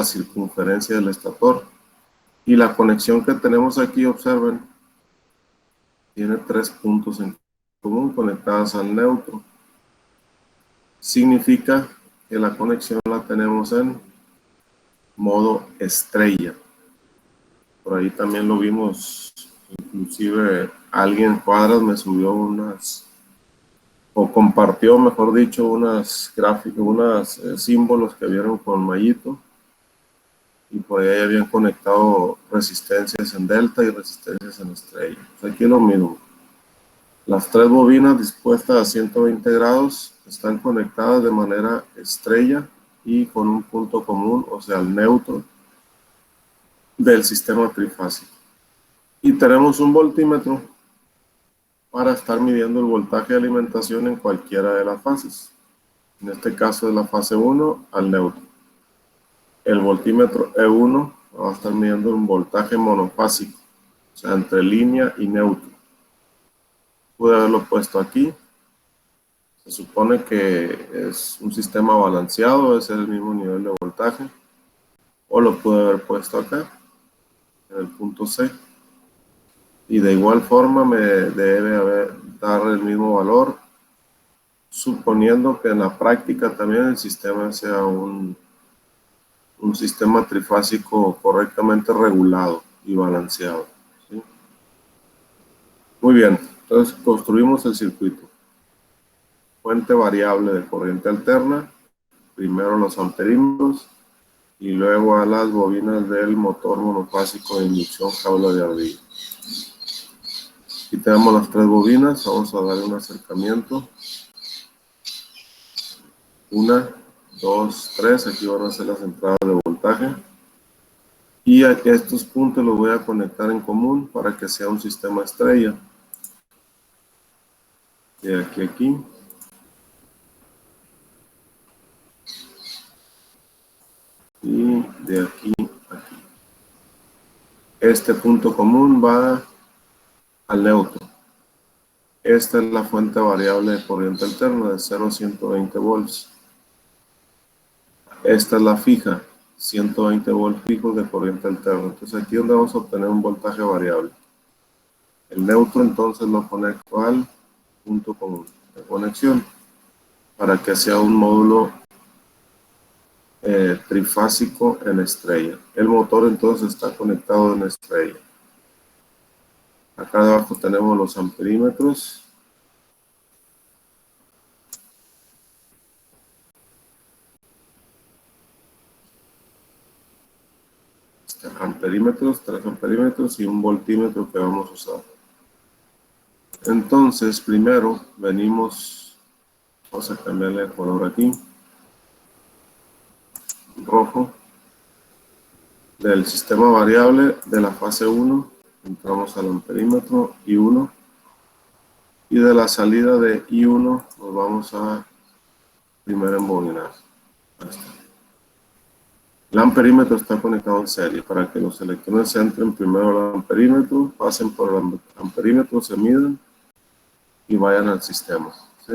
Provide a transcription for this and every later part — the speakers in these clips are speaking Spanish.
la circunferencia del estator. Y la conexión que tenemos aquí, observen, tiene 3 puntos en común conectadas al neutro. Significa que la conexión la tenemos en modo estrella. Por ahí también lo vimos, inclusive alguien en Cuadras me subió unas, o compartió, mejor dicho, unas gráficas, unos símbolos que vieron con Mayito, y por ahí habían conectado resistencias en delta y resistencias en estrella. Pues aquí es lo mismo. Las 3 bobinas dispuestas a 120 grados están conectadas de manera estrella y con un punto común, o sea, el neutro del sistema trifásico. Y tenemos un voltímetro para estar midiendo el voltaje de alimentación en cualquiera de las fases. En este caso es la fase 1 al neutro. El voltímetro E1 va a estar midiendo un voltaje monofásico, o sea, entre línea y neutro. Pude haberlo puesto aquí. Se supone que es un sistema balanceado, es el mismo nivel de voltaje. O lo pude haber puesto acá, en el punto C. Y de igual forma me debe dar el mismo valor, suponiendo que en la práctica también el sistema sea un sistema trifásico correctamente regulado y balanceado, ¿sí? Muy bien, entonces construimos el circuito. Fuente variable de corriente alterna, primero los amperímetros y luego a las bobinas del motor monofásico de inducción jaula de ardilla. Aquí tenemos las 3 bobinas, vamos a darle un acercamiento. 1, 2, 3, aquí van a ser las entradas de voltaje. Y aquí a estos puntos los voy a conectar en común para que sea un sistema estrella. De aquí a aquí. Y de aquí a aquí. Este punto común va al neutro. Esta es la fuente variable de corriente alterna de 0 a 120 volts. Esta es la fija, 120 volts fijos de corriente alterna. Entonces aquí es donde vamos a obtener un voltaje variable. El neutro entonces lo conecto al punto común de conexión para que sea un módulo trifásico en estrella. El motor entonces está conectado en estrella. Acá abajo tenemos los amperímetros. Amperímetros, 3 amperímetros y un voltímetro que vamos a usar. Entonces, primero venimos, vamos a cambiarle el color aquí, rojo, del sistema variable de la fase 1, entramos al amperímetro I1, y de la salida de I1 nos vamos a primero embobinar. El amperímetro está conectado en serie para que los electrones entren primero al amperímetro, pasen por el amperímetro, se midan y vayan al sistema, ¿sí?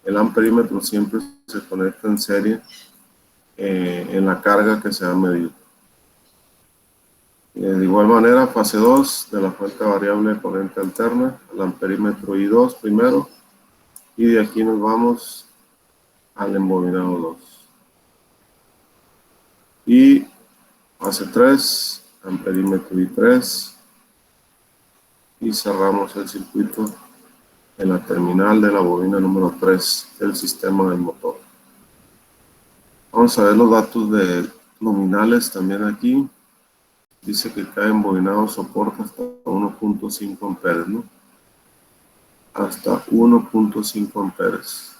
El amperímetro siempre se conecta en serie en la carga que se ha medido. De igual manera, fase 2 de la fuente variable de corriente alterna, el amperímetro I2 primero, y de aquí nos vamos al embobinado 2. Y fase 3, amperímetro I3, y cerramos el circuito en la terminal de la bobina número 3 del sistema del motor. Vamos a ver los datos de nominales también aquí. Dice que cada embobinado soporta hasta 1.5 amperes, ¿no? Hasta 1.5 amperes.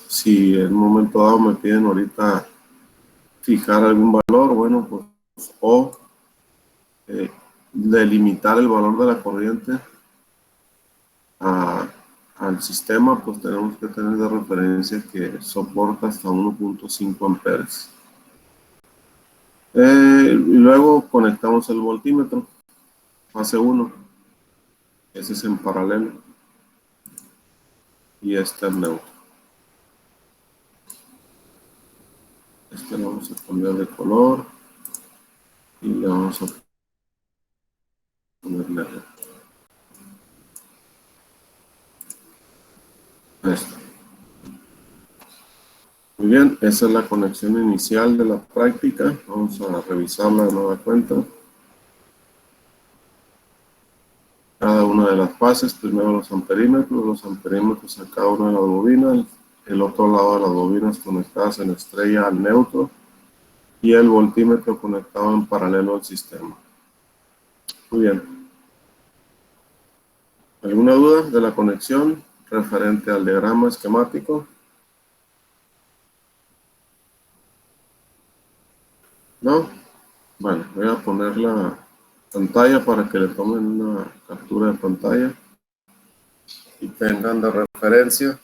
Si en un momento dado me piden ahorita fijar algún valor, bueno, pues o delimitar el valor de la corriente al sistema, pues tenemos que tener de referencia que soporta hasta 1.5 amperes. Y luego conectamos el voltímetro, fase 1, ese es en paralelo, y este es neutro. Este le vamos a cambiar de color y le vamos a poner negro. Esto. Muy bien, esa es la conexión inicial de la práctica. Vamos a revisarla de nueva cuenta. Cada una de las fases, primero los amperímetros a cada una de las bobinas, el otro lado de las bobinas conectadas en estrella al neutro y el voltímetro conectado en paralelo al sistema. Muy bien. ¿Alguna duda de la conexión referente al diagrama esquemático? ¿No? Bueno, voy a poner la pantalla para que le tomen una captura de pantalla y tengan de referencia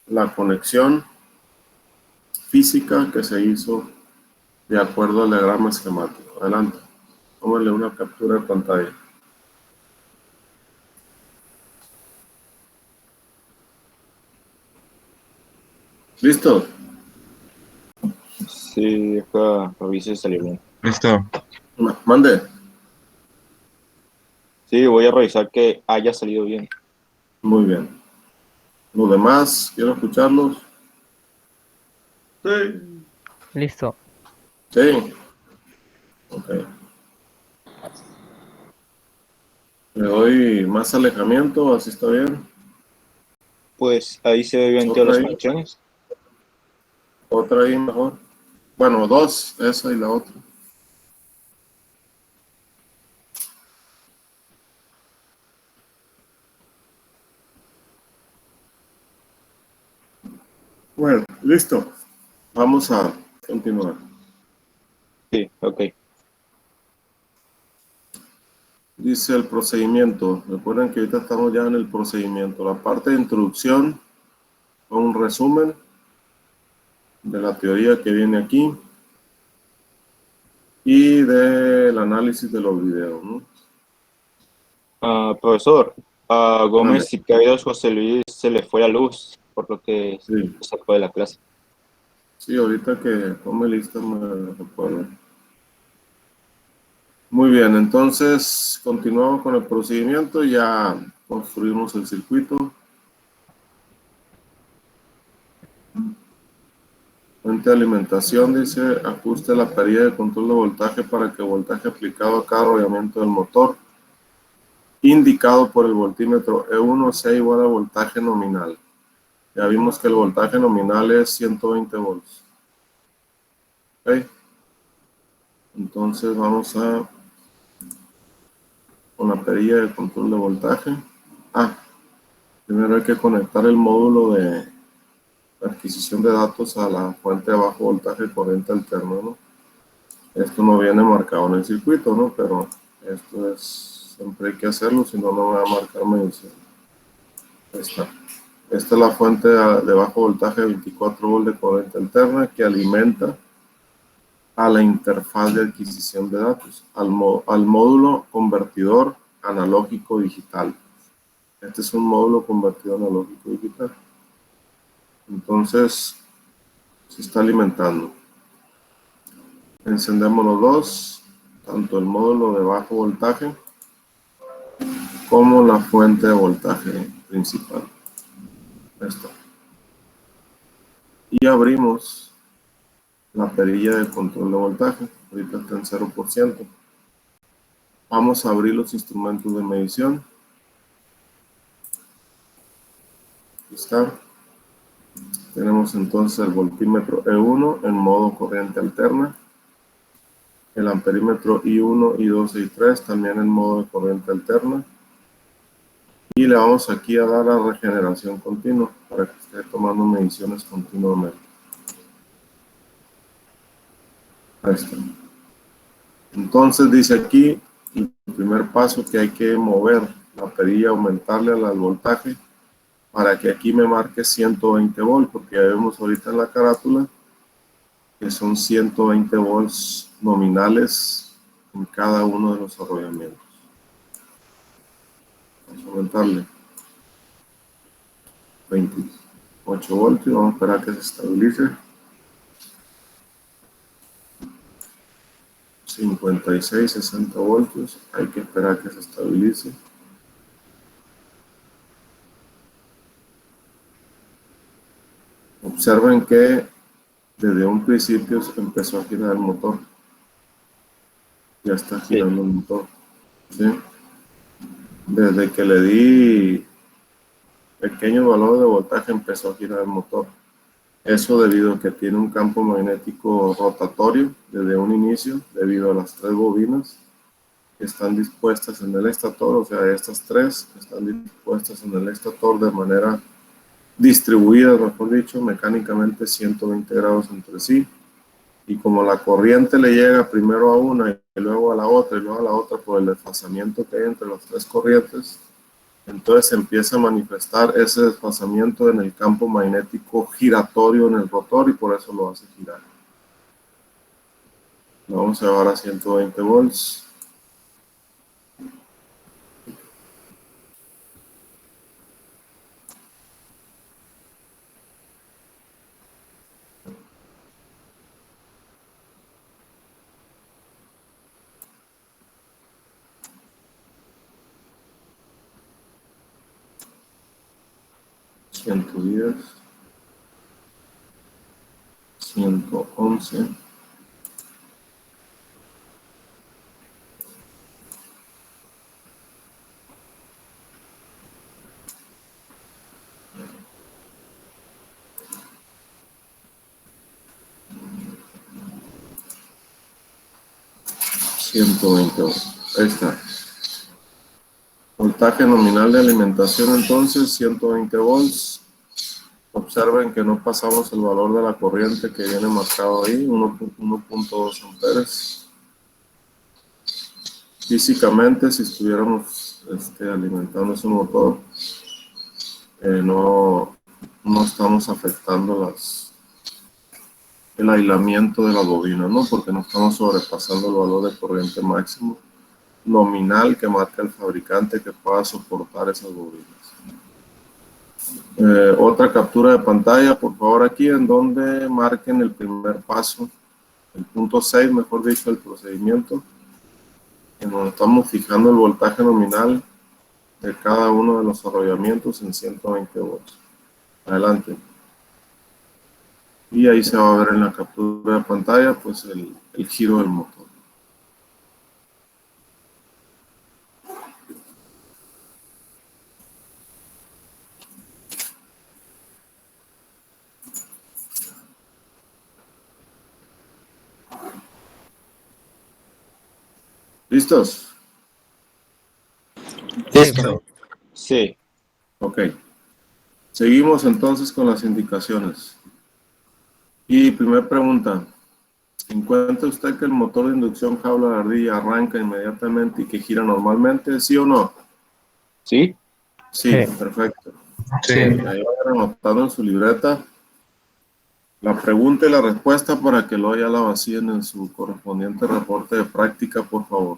la conexión física que se hizo de acuerdo al diagrama esquemático. Adelante, tómenle una captura de pantalla. ¿Listo? Sí, acá revisé y salió bien. Listo. Mande. Sí, voy a revisar que haya salido bien. Muy bien. Los demás, quiero escucharlos. Sí. Listo. Sí. Ok. Le doy más alejamiento, así está bien. Pues ahí se ve bien todas Otra las ahí. conexiones. Otra ahí mejor. Bueno, dos, esa y la otra. Bueno, listo. Vamos a continuar. Sí, ok. Dice el procedimiento. Recuerden que ahorita estamos ya en el procedimiento. La parte de introducción, un resumen de la teoría que viene aquí y del análisis de los videos, ¿no? Profesor, a Mande. Gómez y Caídos José Luis se le fue la luz, por lo que Sí, se sacó de la clase. sí, ahorita que tome lista me recuerdo. Muy bien, entonces continuamos con el procedimiento. Ya construimos el circuito. Fuente de alimentación, dice, ajuste la perilla de control de voltaje para que el voltaje aplicado a cada rodeamiento del motor, indicado por el voltímetro E1, sea igual al voltaje nominal. Ya vimos que el voltaje nominal es 120 volts. ¿Ok? Entonces vamos a con la perilla de control de voltaje. Primero hay que conectar el módulo de adquisición de datos a la fuente de bajo voltaje corriente alterno, ¿no? Esto no viene marcado en el circuito, ¿no? Pero esto es, siempre hay que hacerlo, si no, no me va a marcar medición. Esta es la fuente de bajo voltaje de 24 volts de corriente alterna que alimenta a la interfaz de adquisición de datos, al módulo convertidor analógico digital. Este es un módulo convertidor analógico digital. Entonces, se está alimentando. Encendemos los dos, tanto el módulo de bajo voltaje como la fuente de voltaje principal. Esto. Y abrimos la perilla de control de voltaje. Ahorita está en 0%. Vamos a abrir los instrumentos de medición. Aquí está. Tenemos entonces el voltímetro E1 en modo corriente alterna. El amperímetro I1, I2 y I3 también en modo de corriente alterna. Y le vamos aquí a dar la regeneración continua para que esté tomando mediciones continuamente. Ahí está. Entonces dice aquí, el primer paso que hay que mover la perilla, aumentarle al voltaje para que aquí me marque 120 volts, porque ya vemos ahorita en la carátula que son 120 volts nominales en cada uno de los arrollamientos. Vamos a aumentarle 28 voltios y vamos a esperar que se estabilice. 56, 60 voltios. Hay que esperar que se estabilice. Observen que desde un principio empezó a girar el motor. Ya está girando el motor. ¿Sí? Desde que le di pequeño valor de voltaje empezó a girar el motor. Eso debido a que tiene un campo magnético rotatorio desde un inicio, debido a las 3 bobinas que están dispuestas en el estator, o sea, estas 3 están dispuestas en el estator de manera distribuida, mejor dicho, mecánicamente 120 grados entre sí. Y como la corriente le llega primero a una y luego a la otra y luego a la otra por el desfasamiento que hay entre las 3 corrientes, entonces empieza a manifestar ese desfasamiento en el campo magnético giratorio en el rotor y por eso lo hace girar. Lo vamos a llevar a 120 volts. $110, $111, $120. Ahí está. Voltaje nominal de alimentación entonces 120 volts. Observen que no pasamos el valor de la corriente que viene marcado ahí, 1.2 amperes. Físicamente, si estuviéramos alimentando ese motor, no estamos afectando el aislamiento de la bobina, ¿no? Porque no estamos sobrepasando el valor de corriente máximo nominal que marca el fabricante que pueda soportar esas bobinas. Otra captura de pantalla, por favor, aquí en donde marquen el primer paso, el punto 6, mejor dicho, el procedimiento, en donde estamos fijando el voltaje nominal de cada uno de los arrollamientos en 120 volts. Adelante. Y ahí se va a ver en la captura de pantalla pues el giro del motor. ¿Listos? Listo. Sí. Ok. Seguimos entonces con las indicaciones. Y primera pregunta. ¿Encuentra usted que el motor de inducción jaula de ardilla arranca inmediatamente y que gira normalmente? ¿Sí o no? ¿Sí? Sí, perfecto. Sí. Ahí vayan anotando en su libreta la pregunta y la respuesta para que luego ya la vacíen en su correspondiente reporte de práctica, por favor.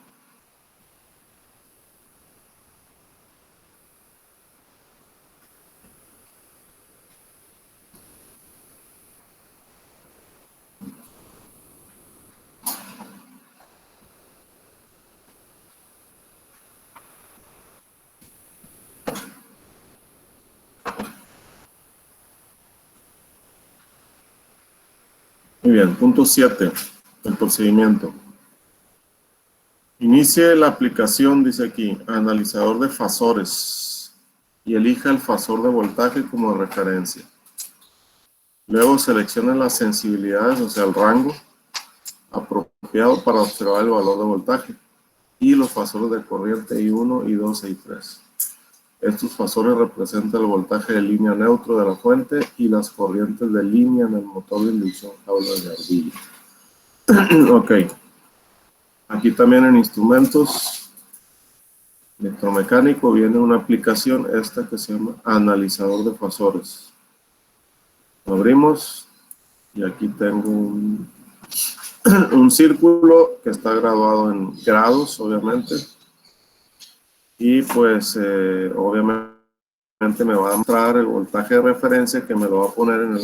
Muy bien, punto 7, el procedimiento. Inicie la aplicación, dice aquí, analizador de fasores y elija el fasor de voltaje como referencia. Luego seleccione las sensibilidades, o sea, el rango apropiado para observar el valor de voltaje y los fasores de corriente I1, I2 e I3. Estos fasores representan el voltaje de línea neutro de la fuente y las corrientes de línea en el motor de inducción jaula de ardilla. Ok. Aquí también en instrumentos electromecánico viene una aplicación, esta que se llama analizador de fasores. Lo abrimos y aquí tengo un círculo que está graduado en grados, obviamente. Y pues obviamente me va a mostrar el voltaje de referencia que me lo va a poner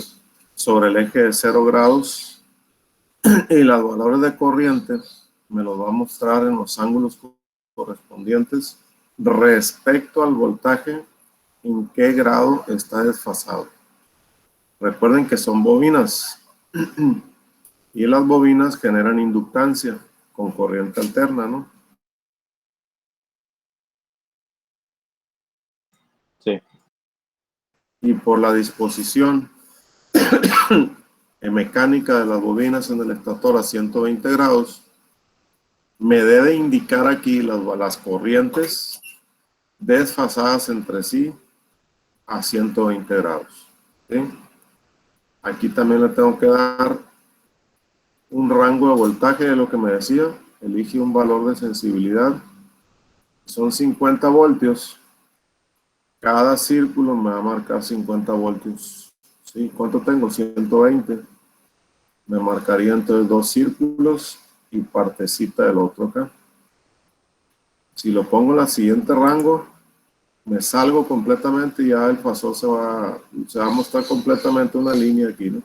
sobre el eje de 0 grados y los valores de corriente me lo va a mostrar en los ángulos correspondientes respecto al voltaje, en qué grado está desfasado. Recuerden que son bobinas y las bobinas generan inductancia con corriente alterna, ¿no? Sí. Y por la disposición mecánica de las bobinas en el estator a 120 grados, me debe indicar aquí las corrientes desfasadas entre sí a 120 grados. ¿Sí? Aquí también le tengo que dar un rango de voltaje de lo que me decía. Elige un valor de sensibilidad. Son 50 voltios. Cada círculo me va a marcar 50 voltios. ¿Sí? ¿Cuánto tengo? 120. Me marcaría entonces 2 círculos y partecita del otro acá. Si lo pongo en el siguiente rango, me salgo completamente y ya el fasor se va a mostrar completamente una línea aquí, ¿no?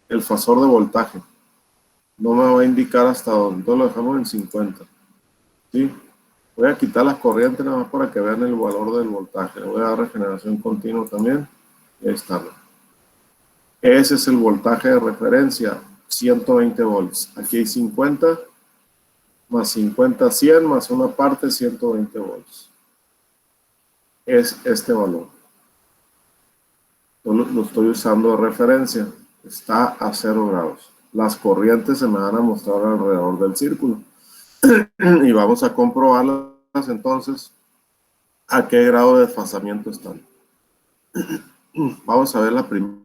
El fasor de voltaje. No me va a indicar hasta dónde. Entonces lo dejamos en 50. ¿Sí? Voy a quitar las corrientes nada más para que vean el valor del voltaje. Le voy a dar regeneración continua también. Y ahí está. Ese es el voltaje de referencia, 120 volts. Aquí hay 50, más 50, 100, más una parte, 120 volts. Es este valor. Yo lo estoy usando de referencia. Está a 0 grados. Las corrientes se me van a mostrar alrededor del círculo. Y vamos a comprobarlas entonces a qué grado de desfasamiento están. Vamos a ver la primera.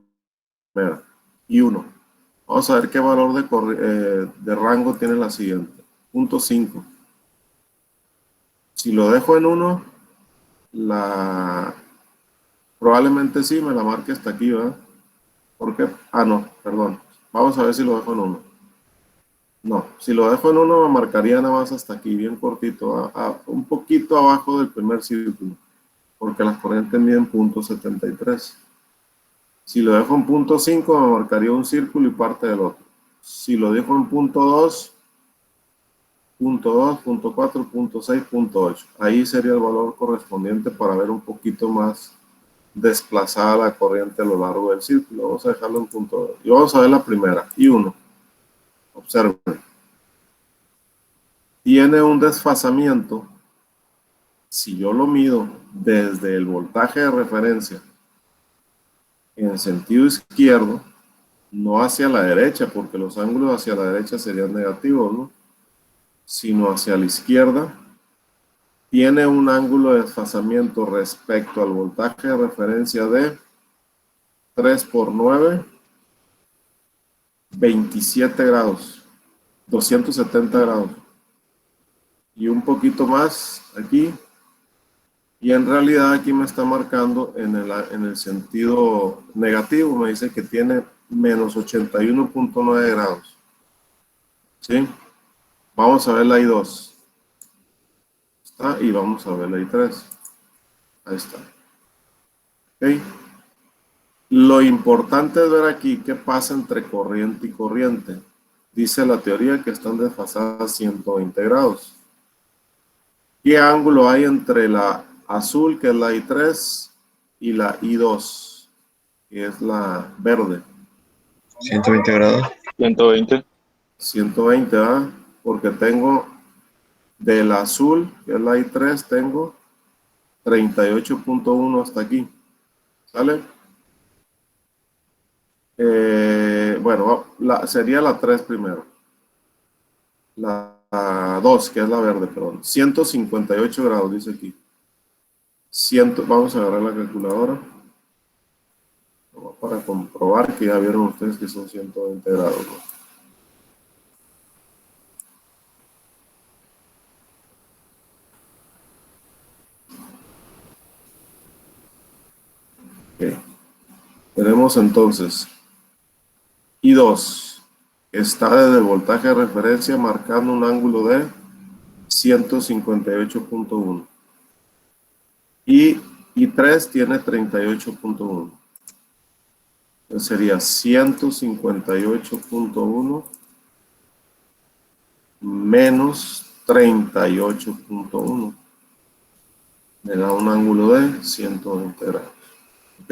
I1. Vamos a ver qué valor de rango tiene la siguiente. Punto 5. Si lo dejo en 1, probablemente sí me la marque hasta aquí, ¿verdad? ¿Por qué? Ah, no, perdón. Vamos a ver si lo dejo en 1. No, si lo dejo en 1 me marcaría nada más hasta aquí, bien cortito, un poquito abajo del primer círculo, porque las corrientes miden .73. Si lo dejo en punto 5 me marcaría un círculo y parte del otro. Si lo dejo en punto 2, punto 4, punto 6, punto 8. Ahí sería el valor correspondiente para ver un poquito más desplazada la corriente a lo largo del círculo. Vamos a dejarlo en punto 2. Y vamos a ver la primera, I1. Observen. Tiene un desfasamiento. Si yo lo mido desde el voltaje de referencia en sentido izquierdo, no hacia la derecha, porque los ángulos hacia la derecha serían negativos, ¿no? Sino hacia la izquierda, tiene un ángulo de desfasamiento respecto al voltaje de referencia de 3 por 9, 27 grados, 270 grados. Y un poquito más aquí. Y en realidad aquí me está marcando en el sentido negativo, me dice que tiene menos 81.9 grados. ¿Sí? Vamos a ver la I2. ¿Está? Y vamos a ver la I3. Ahí está. ¿Ok? Lo importante es ver aquí qué pasa entre corriente y corriente. Dice la teoría que están desfasadas 120 grados. ¿Qué ángulo hay entre la azul, que es la I3, y la I2, que es la verde? 120 grados. 120. 120, ¿verdad? Porque tengo del azul, que es la I3, tengo 38.1 hasta aquí. ¿Sale? Bueno, sería la 3 primero. La 2, que es la verde, perdón. 158 grados, dice aquí. Vamos a agarrar la calculadora para comprobar que ya vieron ustedes que son 120 grados, ¿no? Okay. Tenemos entonces I2 está desde el voltaje de referencia marcando un ángulo de 158.1 y I3 tiene 38.1. Entonces sería 158.1 menos 38.1. Me da un ángulo de 120 grados. ¿Ok?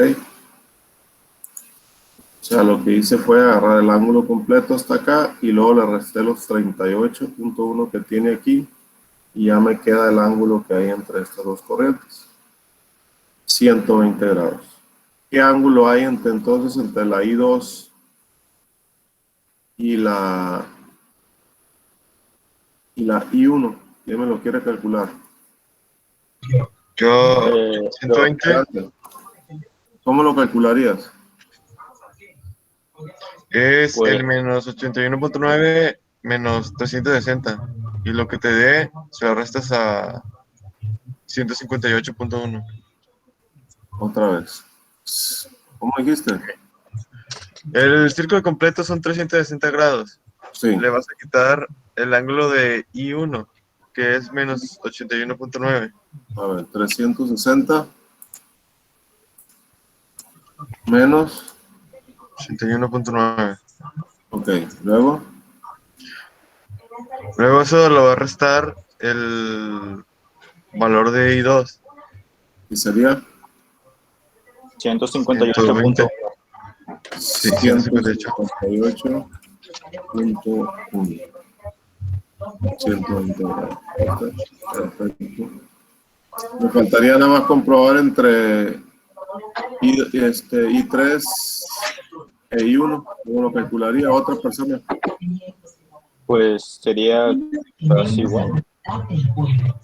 O sea, lo que hice fue agarrar el ángulo completo hasta acá y luego le resté los 38.1 que tiene aquí y ya me queda el ángulo que hay entre estas dos corrientes. 120 grados. ¿Qué ángulo hay entonces entre la I2 y la I1? ¿Quién me lo quiere calcular? Yo, Eh, 120 ¿Cómo lo calcularías? es Pues- el menos 81.9 menos 360. Y lo que te dé, se lo restas a 158.1. Otra vez. ¿Cómo dijiste? El círculo completo son 360 grados. Sí. Le vas a quitar el ángulo de I1, que es menos 81.9. A ver, 360 menos. 81.9. Ok, luego. Luego eso lo va a restar el valor de I2. Y sería 158.1. Sí, 158. 158.1. 120 grados. Perfecto. Me faltaría nada más comprobar entre I3 e I1. ¿Cómo lo calcularía otra persona? Pues sería casi igual.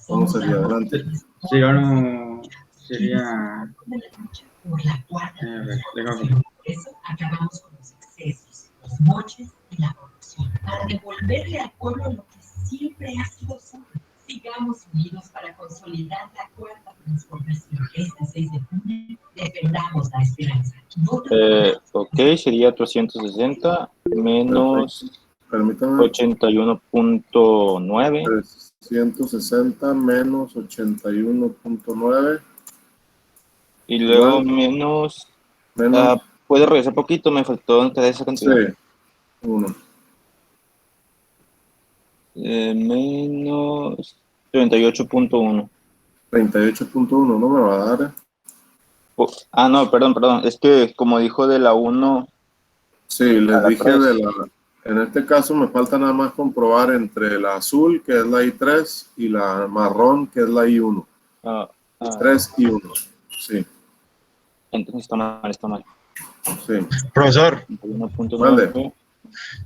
¿Cómo sería? Adelante. Sería uno, sería, déjame Eso acabamos con los excesos, los moches y la corrupción, para devolverle al pueblo lo que siempre ha sido suyo. Sigamos unidos para consolidar la cuarta transformación. Este 6 de junio defendamos la esperanza. Ok, sería 360 menos Permítame. 81.9. 360 menos 81.9 Y luego Igual. menos. menos. ¿Puedes regresar poquito? Me faltó entre esa Sí, cantidad. 1. Menos 38.1. 38.1 no me va a dar. No, perdón. Es que como dijo de la 1. Sí, les A la dije 3. de la. En este caso me falta nada más comprobar entre la azul, que es la I3, y la marrón, que es la I1. 3 y 1. Sí, Entonces está mal. sí. Profesor, 1.9.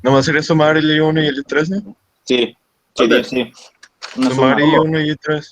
nomás sería sumar el I1 y el I3, ¿no? Sí. ¿Dónde? Sí. Una Sumar suma. I1 y I3.